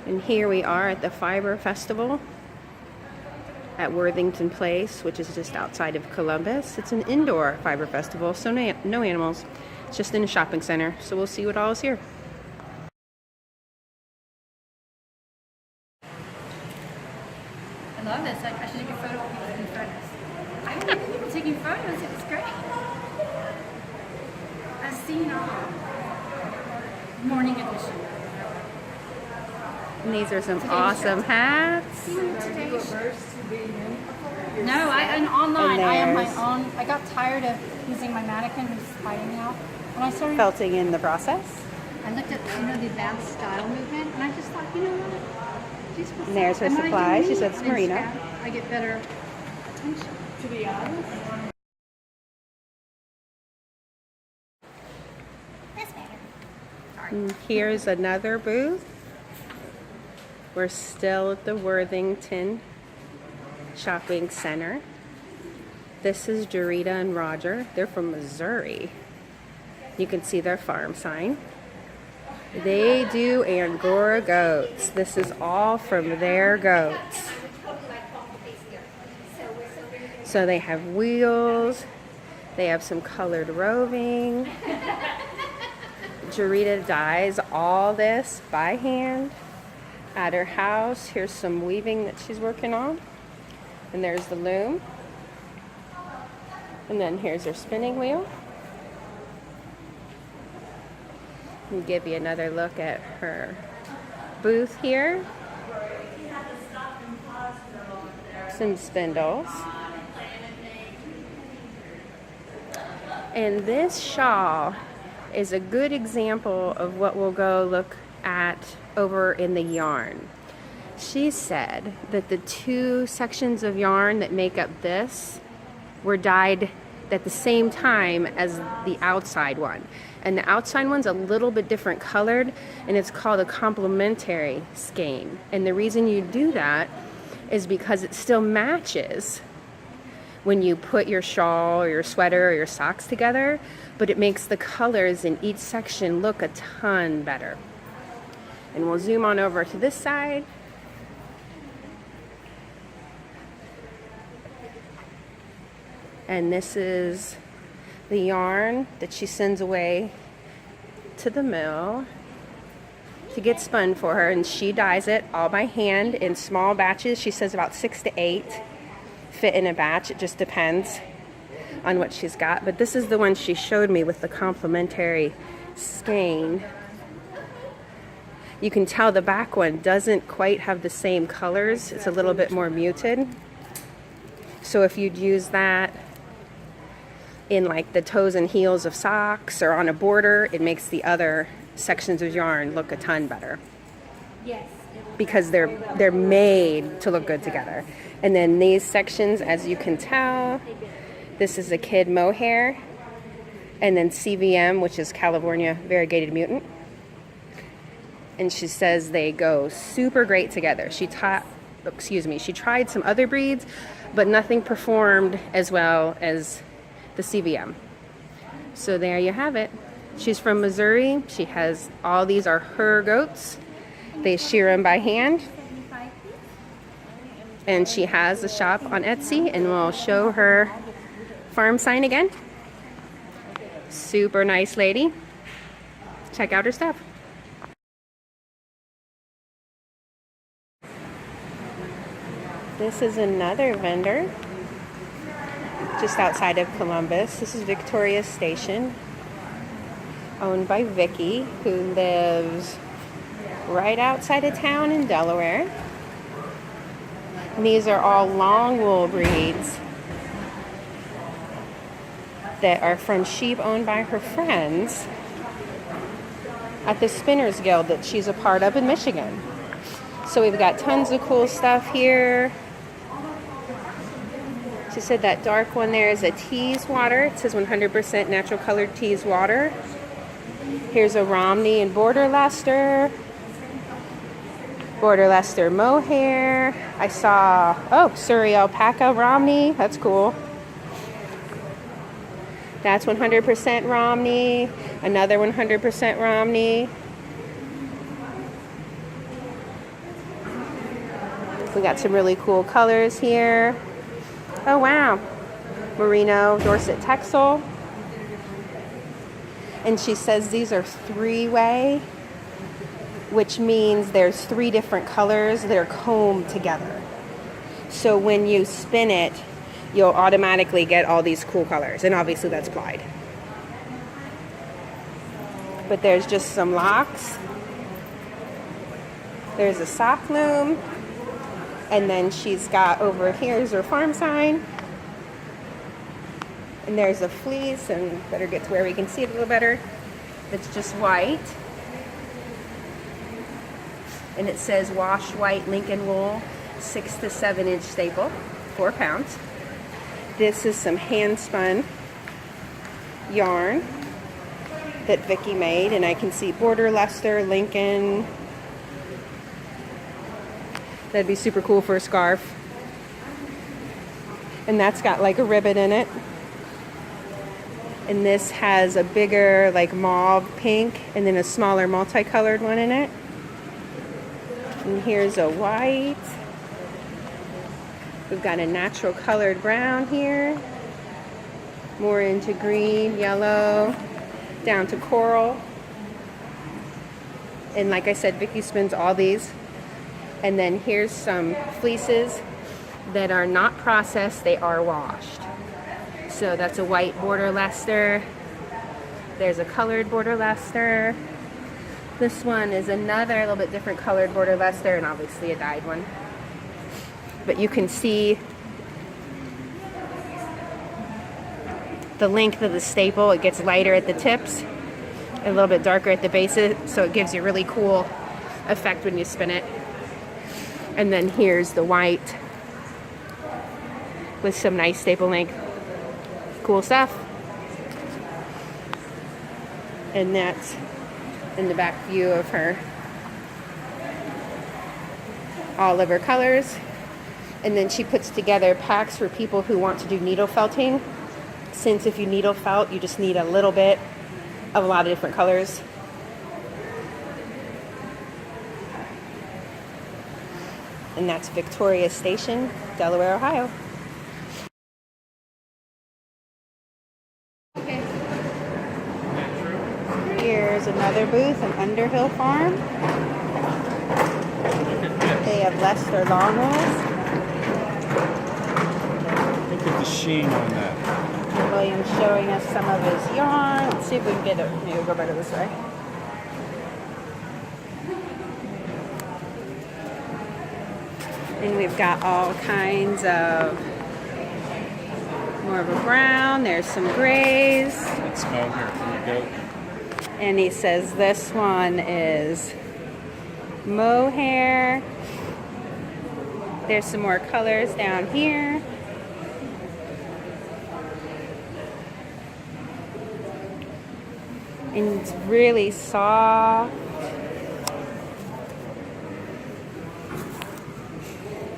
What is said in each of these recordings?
And here we are at the Fiber Festival at Worthington Place, which is just outside of Columbus. It's an indoor fiber festival, so no animals. It's just in a shopping center. So we'll see what all is here. I love this. I should take a photo of people in front of us. I have people taking photos. It's great. I've seen all. Morning edition. And these are some awesome hats. No, I'm online. I have my own. I got tired of using my mannequin who's hiding now. When I started Felting in the process. I looked at the advanced style movement, and I just thought, you know what? And there's her supply. She said Marina. I get better attention. To be honest. That's better. And here's another booth. We're still at the Worthington Shopping Center. This is Dorita and Roger. They're from Missouri. You can see their farm sign. They do Angora goats. This is all from their goats. So they have wheels. They have some colored roving. Dorita dyes all this by hand at her house. Here's some weaving that she's working on. And there's the loom. And then here's her spinning wheel. And give you another look at her booth here. Some spindles. And this shawl is a good example of what we'll go look at over in the yarn. She said that the two sections of yarn that make up this were dyed at the same time as the outside one. And the outside one's a little bit different colored, and it's called a complementary skein. And the reason you do that is because it still matches when you put your shawl or your sweater or your socks together, but it makes the colors in each section look a ton better. And we'll zoom on over to this side. And this is the yarn that she sends away to the mill to get spun for her, and she dyes it all by hand in small batches. She says about 6 to 8 fit in a batch. It just depends on what she's got. But this is the one she showed me with the complementary skein. You can tell the back one doesn't quite have the same colors. It's a little bit more muted. So if you'd use that in like the toes and heels of socks or on a border, it makes the other sections of yarn look a ton better. Yes. Because they're made to look good together. And then these sections, as you can tell, this is a kid mohair, and then CVM, which is California Variegated Mutant. And she says they go super great together. She tried some other breeds, but nothing performed as well as the CVM. So there you have it. She's from Missouri. She has all these are her goats. They shear them by hand. And she has a shop on Etsy, and we'll show her farm sign again. Super nice lady. Check out her stuff. This is another vendor just outside of Columbus. This is Victoria Station, owned by Vicky, who lives right outside of town in Delaware. And these are all Longwool breeds that are from sheep owned by her friends at the Spinners Guild that she's a part of in Michigan. So we've got tons of cool stuff here. She said that dark one there is a tease water. It says 100% natural colored tease water. Here's a Romney and Border Leicester. Border Leicester mohair. I saw, Surrey alpaca Romney. That's cool. That's 100% Romney. Another 100% Romney. We got some really cool colors here. Oh wow, merino Dorset texel. And she says these are 3-way, which means there's 3 different colors that are combed together. So when you spin it, you'll automatically get all these cool colors. And obviously that's plied. But there's just some locks. There's a sock loom. And then she's got over here's her farm sign. And there's a fleece, and better get to where we can see it a little better. It's just white. And it says wash white Lincoln wool, 6 to 7 inch staple, 4 pounds. This is some hand spun yarn that Vicki made, and I can see border Leicester, Lincoln. That'd be super cool for a scarf. And that's got like a ribbon in it. And this has a bigger like mauve pink and then a smaller multicolored one in it. And here's a white. We've got a natural colored brown here. More into green, yellow, down to coral. And like I said, Vicki spins all these. And then here's some fleeces that are not processed, they are washed. So that's a white border Leicester. There's a colored border Leicester. This one is another little bit different colored border Leicester, and obviously a dyed one. But you can see the length of the staple. It gets lighter at the tips, a little bit darker at the bases, so it gives you a really cool effect when you spin it. And then here's the white with some nice staple length. Cool stuff. And that's in the back view of her. All of her colors. And then she puts together packs for people who want to do needle felting. Since if you needle felt, you just need a little bit of a lot of different colors. And that's Victoria Station, Delaware, Ohio. Here's another booth, an Underhill Farm. They have Leicester Longwools. Look at the sheen on that. William's showing us some of his yarn. Let's see if we can get it. Maybe we'll go better this way. And we've got all kinds of more of a brown. There's some grays. Let's smell here from the goat. And he says this one is mohair. There's some more colors down here. And it's really soft.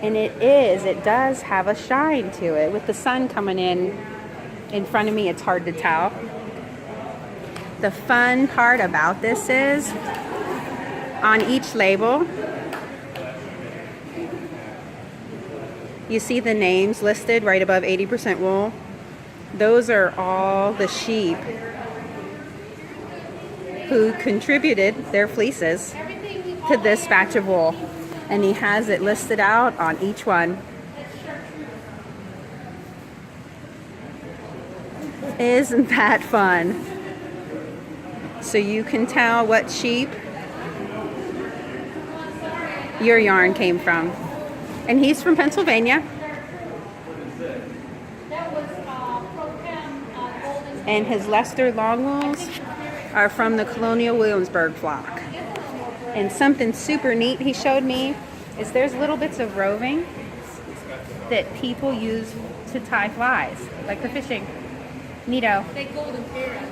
And it does have a shine to it. With the sun coming in front of me, it's hard to tell. The fun part about this is, on each label, you see the names listed right above 80% wool. Those are all the sheep who contributed their fleeces to this batch of wool. And he has it listed out on each one. Isn't that fun? So you can tell what sheep your yarn came from. And he's from Pennsylvania. And his Leicester Longwools are from the Colonial Williamsburg flock. And something super neat he showed me is there's little bits of roving that people use to tie flies, like the fishing. Neato. They golden parrot.